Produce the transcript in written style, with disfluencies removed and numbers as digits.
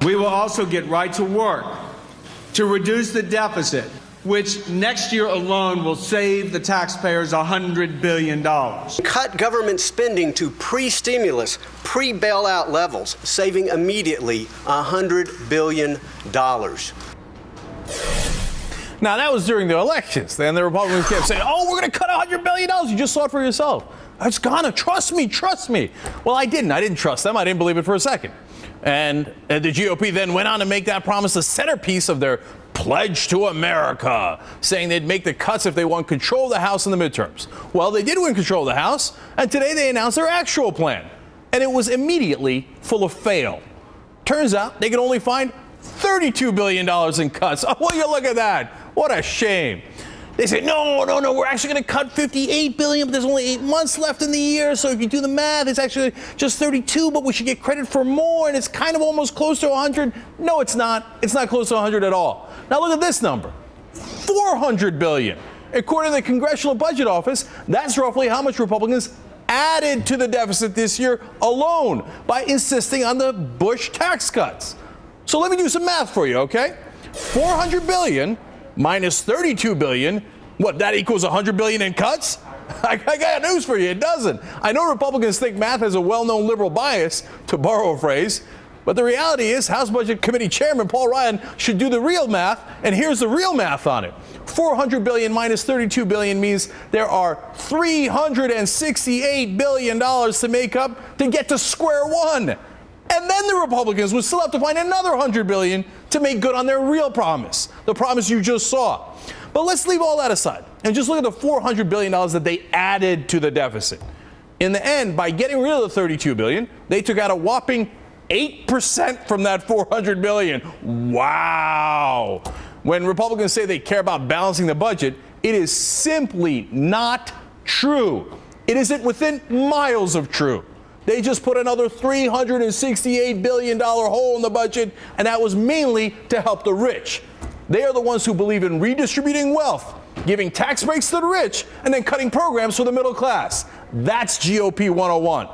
We will also get right to work to reduce the deficit, which next year alone will save the taxpayers $100 billion. Cut government spending to pre-stimulus, pre-bailout levels, saving immediately $100 billion. Now, that was during the elections. Then the Republicans kept saying, oh, we're going to cut $100 billion. You just saw it for yourself. It's gonna. Trust me, trust me. Well, I didn't. I didn't trust them. I didn't believe it for a second. And the GOP then went on to make that promise the centerpiece of their pledge to America, saying they'd make the cuts if they won control of the House in the midterms. Well, they did win control of the House, and today they announced their actual plan. And it was immediately full of fail. Turns out they could only find $32 billion in cuts. Oh, will you look at that? What a shame. They say, no, we're actually going to cut $58 billion, but there's only 8 months left in the year. So if you do the math, it's actually just 32, but we should get credit for more, and it's kind of almost close to 100. No, it's not. It's not close to 100 at all. Now look at this number, $400 billion. According to the Congressional Budget Office, that's roughly how much Republicans added to the deficit this year alone by insisting on the Bush tax cuts. So let me do some math for you, okay? $400 billion minus $32 billion, what, that equals $100 billion in cuts? I got news for you, it doesn't. I know Republicans think math has a well-known liberal bias, to borrow a phrase, but the reality is House Budget Committee Chairman Paul Ryan should do the real math, and here's the real math on it. $400 billion minus $32 billion means there are $368 billion to make up to get to square one. And then the Republicans would still have to find another $100 billion to make good on their real promise, the promise you just saw. But let's leave all that aside and just look at the $400 billion that they added to the deficit. In the end, by getting rid of the $32 billion, they took out a whopping 8% from that $400 billion. Wow. When Republicans say they care about balancing the budget, it is simply not true. It isn't within miles of true. They just put another $368 billion hole in the budget, and that was mainly to help the rich. They are the ones who believe in redistributing wealth, giving tax breaks to the rich, and then cutting programs for the middle class. That's GOP 101.